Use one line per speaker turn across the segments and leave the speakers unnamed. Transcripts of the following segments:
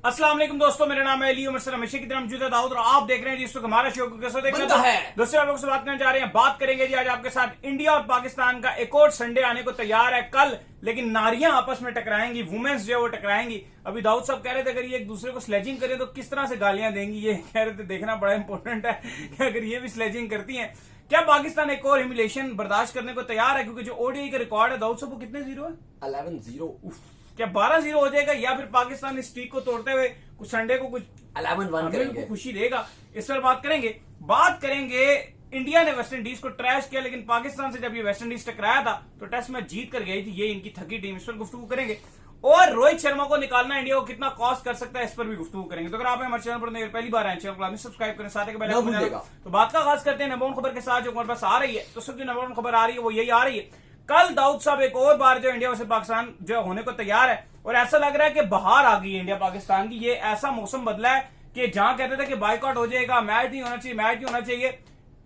अस्सलाम वालेकुम दोस्तों, मेरा नाम है अली उमर सर, हमेशा की तरह मौजूद है दाऊद और आप देख रहे हैं जिस वक्त हमारा शो को कैसे देखना
बनता है।
दोस्तों आप लोगों से बात करने जा रहे हैं। बात करेंगे जी आज आपके साथ इंडिया और पाकिस्तान का एक और संडे आने को तैयार है कल, लेकिन नारियां आपस में टकराएंगी, वुमेन्स जो है वो टकराएंगी। अभी दाऊद साहब कह रहे थे अगर ये एक दूसरे को स्लेजिंग करें तो किस तरह से गालियां देंगी, ये कह रहे थे देखना बड़ा इंपॉर्टेंट है कि अगर ये भी स्लेजिंग करती है क्या पाकिस्तान एक और ह्यूमिलेशन बर्दाश्त करने को तैयार है, क्योंकि जो ओडीआई का रिकॉर्ड है दाऊद साहब वो कितने जीरो है,
11-0
क्या 12-0 हो जाएगा या फिर पाकिस्तान इस स्ट्रीक को तोड़ते हुए कुछ संडे को कुछ
11-1 करेंगे।
खुशी देगा, इस पर बात करेंगे। इंडिया ने वेस्ट इंडीज को ट्रैश किया, लेकिन पाकिस्तान से जब ये वेस्ट इंडीज टकराया था तो टेस्ट मैच जीत कर गई थी ये इनकी थकी टीम, इस पर गुफ्तगू करेंगे। और रोहित शर्मा को निकालना इंडिया को कितना कॉस्ट कर सकता है इस पर भी गुफ्तगू करेंगे। तो अगर आप हमारे चैनल पर पहली बार आए, चैनल को सब्सक्राइब करें, साथ ही बेल आइकन दबाएं। तो बात का आगाज करते हैं नंबर 1 खबर के साथ जो हमारे पास आ रही है। तो सबसे नंबर 1 खबर आ रही है वो यही आ रही है, कल दाऊद साहब एक और बार जो इंडिया वर्सेस पाकिस्तान जो होने को तैयार है और ऐसा लग रहा है कि बाहर आ गई है इंडिया पाकिस्तान की। ये ऐसा मौसम बदला है कि जहां कहते थे कि बाइकआउट हो जाएगा, मैच नहीं होना चाहिए,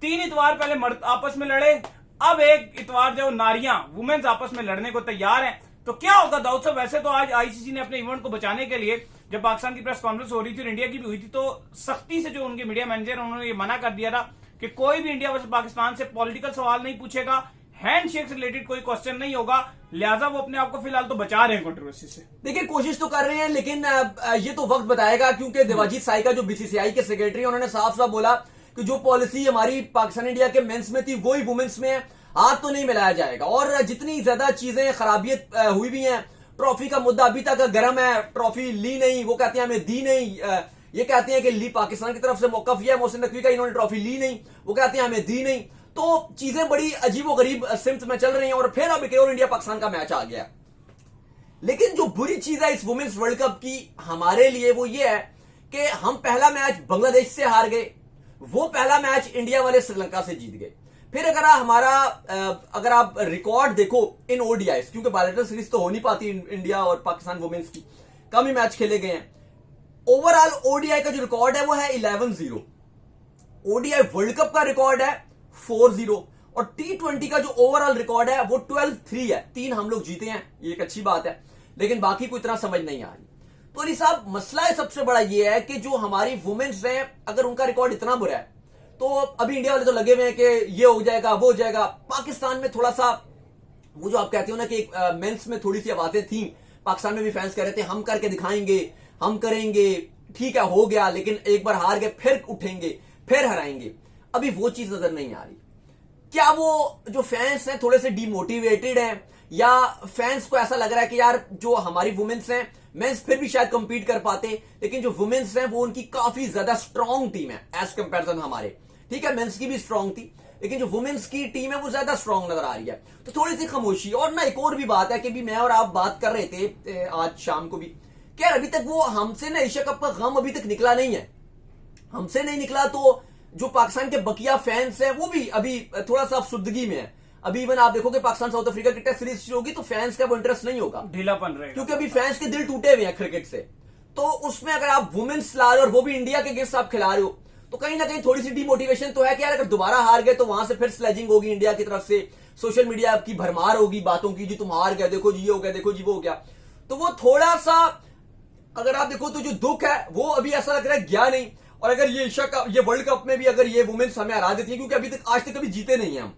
3 इतवार पहले मर्द आपस में लड़े, अब एक इतवार जो नारियां वुमेन्स आपस में लड़ने को तैयार हैं। तो क्या होगा दाऊद साहब? वैसे तो आज आईसीसी ने अपने इवेंट को बचाने के लिए जब पाकिस्तान की प्रेस कॉन्फ्रेंस हो रही थी और इंडिया की भी हुई थी तो सख्ती से जो उनके मीडिया मैनेजर उन्होंने ये मना कर दिया था कि कोई भी इंडिया वर्सेस पाकिस्तान से पॉलिटिकल सवाल नहीं पूछेगा, हैंडशेक से रिलेटेड कोई क्वेश्चन नहीं होगा, लिहाजा वो अपने आप को फिलहाल तो बचा रहे हैं कंट्रोवर्सी से।
देखिए कोशिश तो कर रहे हैं, लेकिन ये तो वक्त बताएगा, क्योंकि देवाजीत साइका जो बीसीसीआई के सेक्रेटरी उन्होंने साफ साफ बोला कि जो पॉलिसी हमारी पाकिस्तान इंडिया के मेंस में थी वही वुमेन्स में है, हाथ तो नहीं मिलाया जाएगा। और जितनी ज्यादा चीजें खराबियत हुई भी हैं, ट्रॉफी का मुद्दा अभी तक गर्म है, ट्रॉफी ली नहीं, वो कहते हैं हमें दी नहीं, ये कहते हैं कि ली पाकिस्तान की तरफ से मौकफ यह है मोहसिन नकवी का, इन्होंने ट्रॉफी ली नहीं, वो कहते हैं हमें दी नहीं। तो चीजें बड़ी अजीबो गरीब सिम्त में चल रही हैं और फिर अब एक और इंडिया पाकिस्तान का मैच आ गया। लेकिन जो बुरी चीज है इस वुमेन्स वर्ल्ड कप की हमारे लिए वो ये है कि हम पहला मैच बांग्लादेश से हार गए, वो पहला मैच इंडिया वाले श्रीलंका से जीत गए। फिर अगर आप रिकॉर्ड देखो इन ओडीआईस, क्योंकि बायलैटरल सीरीज तो हो नहीं पाती इंडिया और पाकिस्तान वुमेन्स की, कम ही मैच खेले गए हैं। ओवरऑल ओडीआई का जो रिकॉर्ड है वो है 11-0, ओडीआई वर्ल्ड कप का रिकॉर्ड है 4-0 और T20 का जो ओवरऑल रिकॉर्ड है वो 12-3 है, 3 हम लोग जीते हैं, ये एक अच्छी बात है, लेकिन बाकी को इतना समझ नहीं आ रही। तो अली साहब मसला सबसे बड़ा ये है कि जो हमारी वुमेन्स हैं अगर उनका रिकॉर्ड इतना बुरा है तो अभी इंडिया वाले तो लगे हुए हैं कि ये हो जाएगा वो हो जाएगा। पाकिस्तान में थोड़ा सा वो जो आप कहते हो ना कि मेंस में थोड़ी सी आवाजें थी, पाकिस्तान में भी फैंस कह रहे थे हम करके दिखाएंगे, हम करेंगे, ठीक है हो गया, लेकिन एक बार हार गए फिर उठेंगे फिर हराएंगे। अभी वो चीज नजर नहीं आ रही। क्या वो जो फैंस हैं थोड़े से डिमोटिवेटेड हैं, या फैंस को ऐसा लग रहा है कि यार जो हमारी वुमेन्स हैं, मेंस फिर भी शायद कंपीट कर पाते, लेकिन जो वुमेन्स हैं वो उनकी काफी ज्यादा स्ट्रांग टीम है एज कंपैरिजन हमारे। ठीक है मेंस की भी स्ट्रांग थी, लेकिन जो वुमेन्स की टीम है वो ज्यादा स्ट्रांग नजर आ रही है। तो थोड़ी सी खामोशी। और ना एक और भी बात है कि भी मैं और आप बात कर रहे थे आज शाम को भी कि यार अभी तक वो हमसे ना एशिया कप का गम अभी तक निकला नहीं है, हमसे नहीं निकला। तो जो पाकिस्तान के बकिया फैंस हैं वो भी अभी थोड़ा सा अफसुर्दगी में है। अभी इवन आप देखोगे पाकिस्तान साउथ अफ्रीका की टेस्ट सीरीज होगी तो फैंस का वो इंटरेस्ट नहीं होगा,
ढीलापन रहेगा,
क्योंकि अभी फैंस के दिल टूटे हुए हैं क्रिकेट से। तो उसमें अगर आप वुमेन्स ला रहे हो और वो भी इंडिया के अगेंस्ट आप खिला रहे हो तो कहीं ना कहीं थोड़ी सी डिमोटिवेशन तो है कि यार अगर दोबारा हार गए तो वहां से फिर स्लेजिंग होगी इंडिया की तरफ से, सोशल मीडिया की भरमार होगी बातों की, जी तुम हार गए, देखो जी ये हो गया, देखो जी वो हो गया। तो वो थोड़ा सा अगर आप देखो तो जो दुख है वो अभी ऐसा लग रहा है गया नहीं। और अगर ये एशिया कप, ये वर्ल्ड कप में भी अगर ये वुमेन्स हमें हरा देती है, क्योंकि अभी तक आज तक कभी जीते नहीं है हम,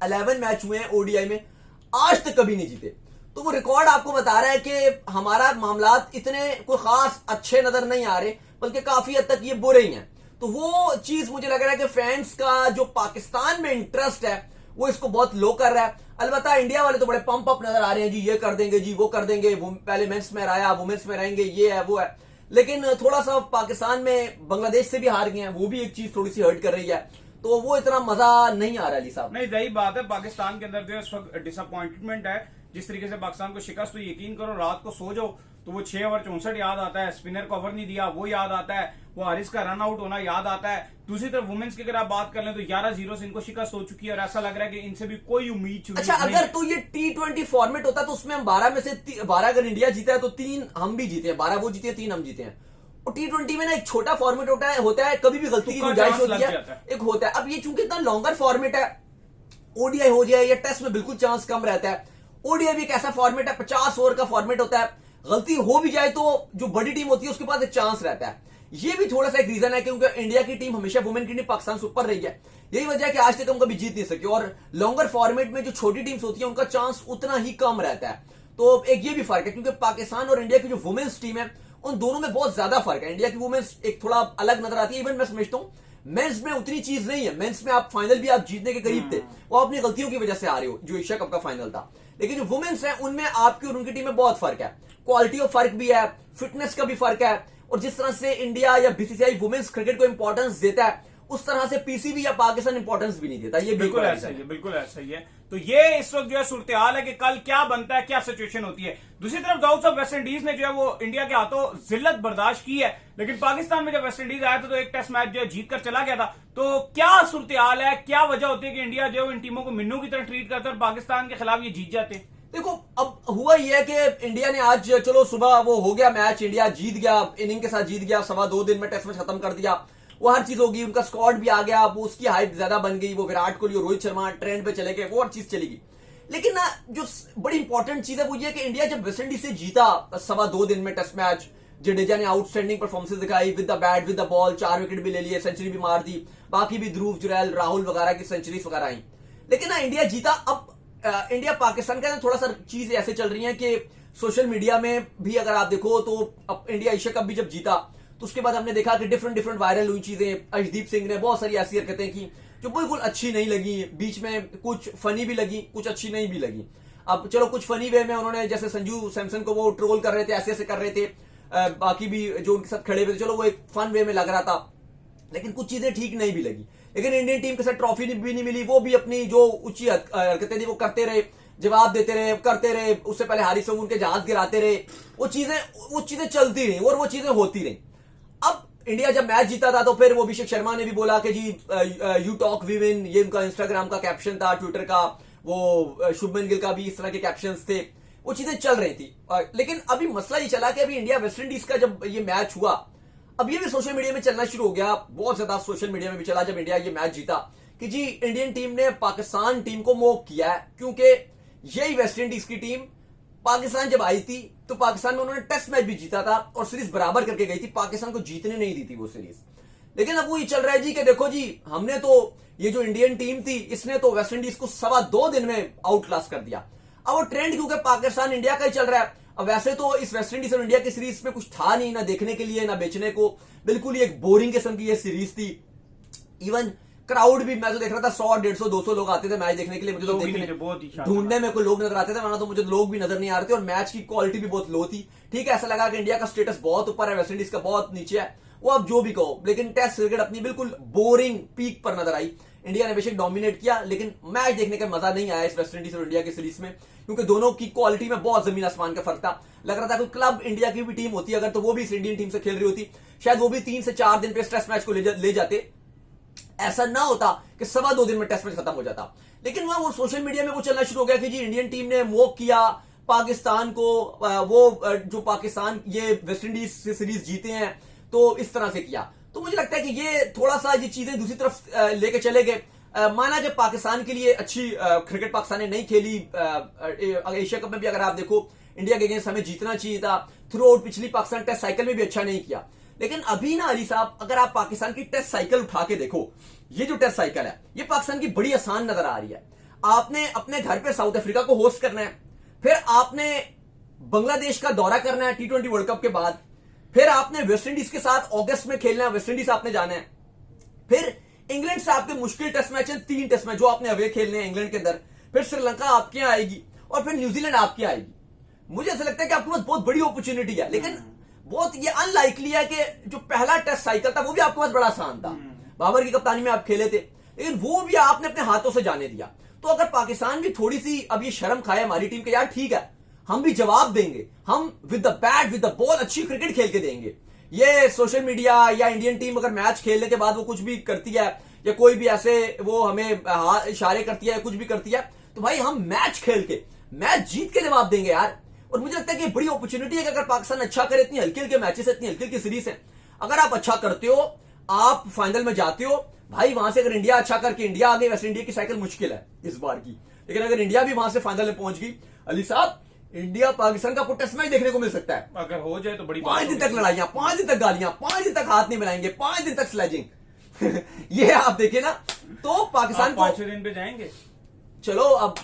11 मैच हुए हैं ओडीआई में, आज तक कभी नहीं जीते। तो वो रिकॉर्ड आपको बता रहा है कि हमारा मामलात इतने कोई खास अच्छे नजर नहीं आ रहे, बल्कि काफी हद तक ये बुरे ही हैं। तो वो चीज मुझे लग रहा है कि फैंस का जो पाकिस्तान में इंटरेस्ट है वो इसको बहुत लो कर रहा है। अलबत्ता इंडिया वाले तो बड़े पंप अप नजर आ रहे हैं, जी ये कर देंगे, जी वो कर देंगे, पहले मेंस में हराया, वुमेन्स में रहेंगे, ये है वो है। लेकिन थोड़ा सा पाकिस्तान में बांग्लादेश से भी हार गए हैं, वो भी एक चीज थोड़ी सी हर्ट कर रही है, तो वो इतना मजा नहीं आ रहा अली साहब।
नहीं सही बात है, पाकिस्तान के अंदर जो इस वक्त डिसअपॉइंटमेंट है जिस तरीके से पाकिस्तान को शिकस्त हुई, यकीन करो रात को सो जाओ तो वो 6 ओवर 64 याद आता है, स्पिनर को ओवर नहीं दिया वो याद आता है, वो हारिस का रन आउट होना याद आता है। दूसरी तरफ वुमेन्स की अगर आप बात कर लें तो 11-0 से इनको शिकस्त हो चुकी है और ऐसा लग रहा है कि इनसे भी कोई उम्मीद
अच्छा अगर तो ये T20 फॉर्मेट होता तो उसमें हम 12 में से 12 अगर इंडिया जीता है तो 3 हम भी जीते हैं, 12 वो जीते हैं 3 हम जीते हैं। और T20 में ना एक छोटा फॉर्मेट होता है कभी भी गलती की गुंजाइश होती है, एक होता है। अब ये चूंकि इतना लॉन्गर फॉर्मेट है, ओडीआई हो जाए या टेस्ट में बिल्कुल चांस कम रहता है। ओडीआई भी एक ऐसा फॉर्मेट है, 50 ओवर का फॉर्मेट होता है, गलती हो भी जाए तो जो बड़ी टीम होती है उसके पास एक चांस रहता है। ये भी थोड़ा सा एक रीजन है क्योंकि इंडिया की टीम हमेशा वुमेन की टीम पाकिस्तान से ऊपर रही है। यही वजह है कि आज तक हम कभी जीत नहीं सके और लॉन्गर फॉर्मेट में जो छोटी टीम्स होती है उनका चांस उतना ही कम रहता है। तो एक ये भी फर्क है क्योंकि पाकिस्तान और इंडिया की जो वुमेन्स टीम है उन दोनों में बहुत ज्यादा फर्क है। इंडिया की वुमेन्स एक थोड़ा अलग नजर आती है। इवन मैं समझता हूं मेंस में उतनी चीज नहीं है। मेंस में आप फाइनल भी आप जीतने के करीब थे, वो अपनी गलतियों की वजह से आ रहे हो, जो एशिया कप का फाइनल था। लेकिन जो वुमेन्स है उनमें आपकी और उनकी टीम में बहुत फर्क है। क्वालिटी ऑफ फर्क भी है, फिटनेस का भी फर्क है, और जिस तरह से इंडिया या बीसीसीआई वुमेन्स क्रिकेट को इंपॉर्टेंस देता है उस तरह से पीसीबी या पाकिस्तान इंपॉर्टेंस भी नहीं देता। ये
बिल्कुल ऐसा ही है, बिल्कुल ऐसा ही है। तो ये इस वक्त जो है सूरत हाल है कि कल क्या बनता है, क्या सिचुएशन होती है। दूसरी तरफ दाऊद साहब वेस्ट इंडीज ने जो है वो इंडिया के हाथों जिल्लत बर्दाश्त की है, लेकिन पाकिस्तान में जब वेस्ट इंडीज आया था तो एक टेस्ट मैच जो है जीत कर चला गया था। तो क्या सूरत हाल है, क्या वजह होती है कि इंडिया जो है इन टीमों को मिन्नू की तरह ट्रीट करता है और पाकिस्तान के खिलाफ ये जीत जाते?
देखो अब हुआ ये है कि इंडिया ने आज चलो सुबह वो हो गया मैच, इंडिया जीत गया, इनिंग के साथ जीत गया, 2.25 दिन में टेस्ट मैच खत्म कर दिया, वो हर चीज होगी, उनका स्क्वाड भी आ गया, वो उसकी हाइप ज्यादा बन गई, वो विराट कोहली और रोहित शर्मा ट्रेंड पे चले गए, वो हर चीज चलेगी। लेकिन ना जो बड़ी इंपॉर्टेंट चीज है वो ये कि इंडिया जब वेस्ट इंडीज से जीता 2.25 दिन में टेस्ट मैच, जडेजा ने आउटस्टैंडिंग परफॉर्मेंस दिखाई, with the bat with the ball, 4 wicket भी ले लिए, सेंचुरी भी मार दी, बाकी भी ध्रुव जुरैल राहुल वगैरह की सेंचुरीज वगैरह आई। लेकिन ना इंडिया जीता। अब इंडिया पाकिस्तान का थोड़ा सा चीज ऐसे चल रही है कि सोशल मीडिया में भी अगर आप देखो तो अब इंडिया एशिया कप भी जब जीता तो उसके बाद हमने देखा कि डिफरेंट वायरल हुई चीजें। अर्शदीप सिंह ने बहुत सारी ऐसी हरकतें की जो बिल्कुल अच्छी नहीं लगी, बीच में कुछ फनी भी लगी, कुछ अच्छी नहीं भी लगी। अब चलो कुछ फनी वे में उन्होंने, जैसे संजू सैमसन को वो ट्रोल कर रहे थे, ऐसे ऐसे कर रहे थे, बाकी भी जो उनके साथ खड़े हुए थे, चलो वो एक फन वे में लग रहा था, लेकिन कुछ चीजें ठीक नहीं भी लगी। लेकिन इंडियन टीम के साथ ट्रॉफी भी नहीं मिली, वो भी अपनी जो ऊंची हरकतें थी वो करते रहे, जवाब देते रहे, करते रहे। उससे पहले हारिस उनके जहाज गिराते रहे, वो चीजें चलती रही और वो चीजें होती रही। अब इंडिया जब मैच जीता था तो फिर वो अभिषेक शर्मा ने भी बोला कि जी यू टॉक वी विन, ये उनका इंस्टाग्राम का कैप्शन था, ट्विटर का, वो शुभमन गिल का भी इस तरह के कैप्शंस थे, वो चीजें चल रही थी। लेकिन अभी मसला ये चला कि अभी इंडिया वेस्ट इंडीज का जब ये मैच हुआ, अब ये भी सोशल मीडिया में चलना शुरू हो गया, बहुत ज्यादा सोशल मीडिया में भी चला जब इंडिया ये मैच जीता कि जी इंडियन टीम ने पाकिस्तान टीम को मोक किया है, क्योंकि यही वेस्ट इंडीज की टीम पाकिस्तान जब आई थी तो पाकिस्तान में उन्होंने टेस्ट मैच भी जीता था और सीरीज बराबर करके गई थी, पाकिस्तान को जीतने नहीं दी थी वो सीरीज। लेकिन अब वो ये चल रहा है जी कि देखो जी हमने तो ये जो इंडियन टीम थी इसने तो वेस्ट इंडीज को 2.25 दिन में आउट क्लास कर दिया। अब वो ट्रेंड क्योंकि पाकिस्तान इंडिया का ही चल रहा है। अब वैसे तो इस वेस्ट इंडीज और इंडिया की सीरीज में कुछ था नहीं, ना देखने के लिए ना बेचने को, बिल्कुल ही एक बोरिंग किस्म की ये सीरीज थी। इवन क्राउड भी, मैं तो देख रहा था 100, 150, 200 लोग आते थे मैच देखने के लिए, मुझे तो देखने ढूंढने में कोई लोग नजर आते थे, वरना तो मुझे लोग भी नजर नहीं आ रहे थे, और मैच की क्वालिटी भी बहुत लो थी। ठीक है, ऐसा लगा कि इंडिया का स्टेटस बहुत ऊपर है, वेस्ट इंडीज का बहुत नीचे है, वो आप जो भी कहो, लेकिन टेस्ट क्रिकेट अपनी बिल्कुल बोरिंग पीक पर नजर आई। इंडिया ने बेशक डोमिनेट किया, लेकिन मैच देखने का मजा नहीं आया इस वेस्ट इंडीज और इंडिया की सीरीज में, क्योंकि दोनों की क्वालिटी में बहुत जमीन आसमान का फर्क था। लग रहा था कोई क्लब इंडिया की भी टीम होती अगर, तो वो भी इस इंडियन टीम से खेल रही होती, शायद वो भी 3 से 4 दिन पे टेस्ट मैच को ले जाते, ऐसा ना होता कि 2.25 दिन में टेस्ट मैच खत्म हो जाता। लेकिन वहां वो सोशल मीडिया में वो चलना शुरू हो गया कि जी इंडियन टीम ने मोक किया पाकिस्तान को, वो जो पाकिस्तान ये वेस्ट इंडीज से सीरीज जीते हैं तो इस तरह से किया। तो मुझे लगता है कि ये थोड़ा सा ये चीजें दूसरी तरफ लेके चले गए। माना कि पाकिस्तान के लिए अच्छी क्रिकेट पाकिस्तान ने नहीं खेली, एशिया कप में भी अगर आप देखो इंडिया के अगेंस्ट हमें जीतना चाहिए था, थ्रू आउट पिछली पाकिस्तान टेस्ट साइकिल में भी अच्छा नहीं किया। लेकिन अभी ना अली साहब, अगर आप पाकिस्तान की टेस्ट साइकिल उठा के देखो, ये जो टेस्ट साइकिल है ये पाकिस्तान की बड़ी आसान नजर आ रही है। आपने अपने घर पे साउथ अफ्रीका को होस्ट करना है, फिर आपने बांग्लादेश का दौरा करना है T20 वर्ल्ड कप के बाद, फिर आपने वेस्ट इंडीज के साथ अगस्त में खेलना है, वेस्ट इंडीज आपने जाना है, फिर इंग्लैंड से आपके मुश्किल टेस्ट मैच है, 3 टेस्ट मैच जो आपने अवे खेलने हैं इंग्लैंड के अंदर, फिर श्रीलंका आपके यहां आएगी और फिर न्यूजीलैंड आपके आएगी। मुझे ऐसा लगता है कि आपके पास बहुत बड़ी अपॉर्चुनिटी है, लेकिन बहुत ये अनलाइकली है कि जो पहला टेस्ट साइकिल था वो भी आपके पास बड़ा आसान था, बाबर की कप्तानी में आप खेले थे, लेकिन वो भी आपने अपने हाथों से जाने दिया। तो अगर पाकिस्तान भी थोड़ी सी अब ये शर्म खाए हमारी टीम के, यार ठीक है हम भी जवाब देंगे, हम with the bat with the ball अच्छी क्रिकेट खेल के देंगे। ये सोशल मीडिया या इंडियन टीम अगर मैच खेलने के बाद वो कुछ भी करती है या कोई भी ऐसे वो हमें इशारे करती है, कुछ भी करती है, तो भाई हम मैच खेल के मैच जीत के जवाब देंगे यार। और मुझे लगता है कि बड़ी अपॉर्चुनिटी है कि अगर पाकिस्तान अच्छा करे, इतनी हल्की हल्के मैचेस है, इतनी हल्की हल्की सीरीज है, अगर आप अच्छा करते हो, आप फाइनल में जाते हो, भाई वहां से अगर इंडिया अच्छा करके इंडिया आ गई, वैसे इंडिया की साइकिल मुश्किल है इस बार की, लेकिन अगर इंडिया भी वहां से फाइनल में पहुंच गई अली साहब, इंडिया पाकिस्तान का टेस्ट मैच देखने को मिल सकता है।
अगर हो जाए तो बड़ी
5 दिन तक लड़ाइयां, 5 दिन तक गालियां, 5 दिन तक हाथ नहीं मिलाएंगे, 5 दिन तक स्लेजिंग ये आप देखे ना, तो पाकिस्तान को
5-6 दिन पे जाएंगे।
चलो अब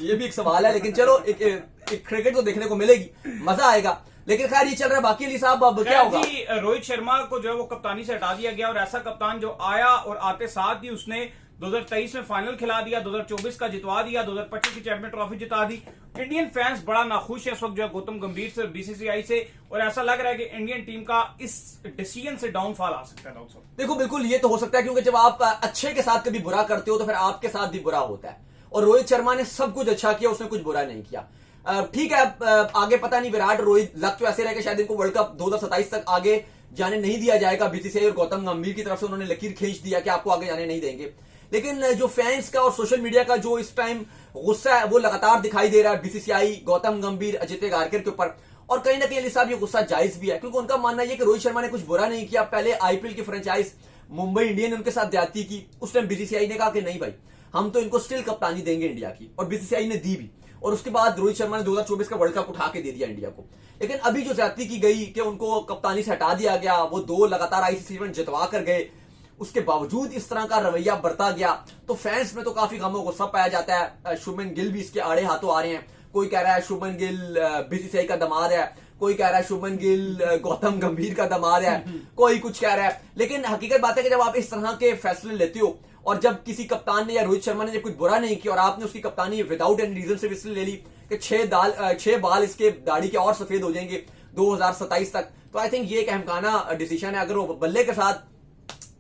ये भी एक सवाल है, लेकिन चलो एक क्रिकेट तो देखने को मिलेगी, मजा आएगा। लेकिन खैर ये चल रहा है। बाकी अली साहब अब क्या होगा?
जी, रोहित शर्मा को जो है वो कप्तानी से हटा दिया गया, और ऐसा कप्तान जो आया और आते साथ ही उसने 2023 में फाइनल खिला दिया, 2024 का जितवा दिया, 2025 की चैंपियन ट्रॉफी जिता दी। इंडियन फैंस बड़ा नाखुश है इस वक्त जो है गौतम गंभीर से, बीसीसीआई से, और ऐसा लग रहा है कि इंडियन टीम का इस डिसीजन से डाउनफॉल आ सकता है।
देखो बिल्कुल ये तो हो सकता है, क्योंकि जब आप अच्छे के साथ कभी बुरा करते हो तो फिर आपके साथ भी बुरा होता है, और रोहित शर्मा ने सब कुछ अच्छा किया, उसने कुछ बुरा नहीं किया। ठीक है, आगे पता नहीं विराट रोहित लग तो ऐसे रहे कि शायद इनको वर्ल्ड कप 2027 तक आगे जाने नहीं दिया जाएगा। बीसीसीआई और गौतम गंभीर की तरफ से उन्होंने लकीर खींच दिया कि आपको आगे जाने नहीं देंगे। लेकिन जो फैंस का और सोशल मीडिया का जो इस टाइम गुस्सा है वो लगातार दिखाई दे रहा है बीसीसीआई, गौतम गंभीर, अजित गारकर के ऊपर, और कहीं ना कहीं अली साहब ये गुस्सा जायज भी है, क्योंकि उनका मानना यह कि रोहित शर्मा ने कुछ बुरा नहीं किया। पहले आईपीएल की फ्रेंचाइज मुंबई इंडियन ने उनके साथ ज्यादती की, उस टाइम बीसीसीआई ने कहा कि नहीं भाई, हम तो इनको स्टिल कप्तानी देंगे इंडिया की, और बीसीसीआई ने दी भी, और उसके बाद रोहित शर्मा ने 2024 का वर्ल्ड कप उठा के दे दिया इंडिया को। लेकिन अभी जो ज्यादती की गई कि उनको कप्तानी से हटा दिया गया, वो 2 लगातार आईसीसी इवेंट जितवा कर गए, उसके बावजूद इस तरह का रवैया बरता गया, तो फैंस में तो काफी गमो गुस्सा पाया जाता है। शुभमन गिल भी इसके आड़े हाथों आ रहे हैं। कोई कह रहा है शुभमन गिल बीसीसीआई का दामाद है, कोई कह रहा है शुभमन गिल गौतम गंभीर का दामाद है, कोई कुछ कह रहा है। लेकिन हकीकत बात है कि जब आप इस तरह के फैसले लेते हो, और जब किसी कप्तान ने या रोहित शर्मा ने जब कुछ बुरा नहीं किया और आपने उसकी कप्तानी विदाउट एनी रीजन से इसलिए ले ली कि 6 बाल इसके दाढ़ी के और सफेद हो जाएंगे 2027 तक, तो आई थिंक ये एक अहमकाना डिसीजन है। अगर वो बल्ले के साथ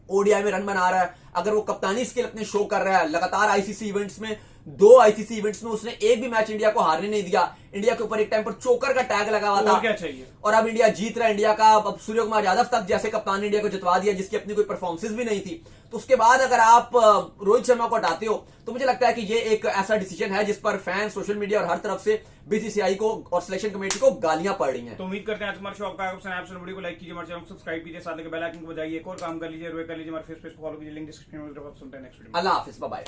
ओडीआई में रन बना रहा है, अगर वो कप्तानी स्किल अपने शो कर रहा है, लगातार आईसीसी इवेंट्स में 2 आईसीसी इवेंट्स में उसने एक भी मैच इंडिया को हारने नहीं दिया, इंडिया के ऊपर एक टाइम पर चोकर का टैग लगा हुआ था,
क्या चाहिए,
और अब इंडिया जीत रहा है। इंडिया का अब सूर्य कुमार यादव तक जैसे कप्तान इंडिया को जितवा दिया, जिसकी अपनी कोई परफॉर्मेंस भी नहीं थी, तो उसके बाद अगर आप रोहित शर्मा को हटाते हो, तो मुझे लगता है कि ये एक ऐसा डिसीजन है जिस पर फैन, सोशल मीडिया और हर तरफ से बीसीसीआई को और सिलेक्शन कमेटी को गालियां पड़ रही हैं।
तो उम्मीद करते हैं आज हमारे शो आपका वीडियो को लाइक कीजिए, हमारे चैनल को सब्सक्राइब कीजिए, साथ में बेल आइकन को बजाइए, एक और काम कर लीजिए, रोए कर लीजिए, हमारे फेस पेज फॉलो कीजिए, लिंक डिस्क्रिप्शन में। Next video.
अल्लाह हाफिज, बाय बाय।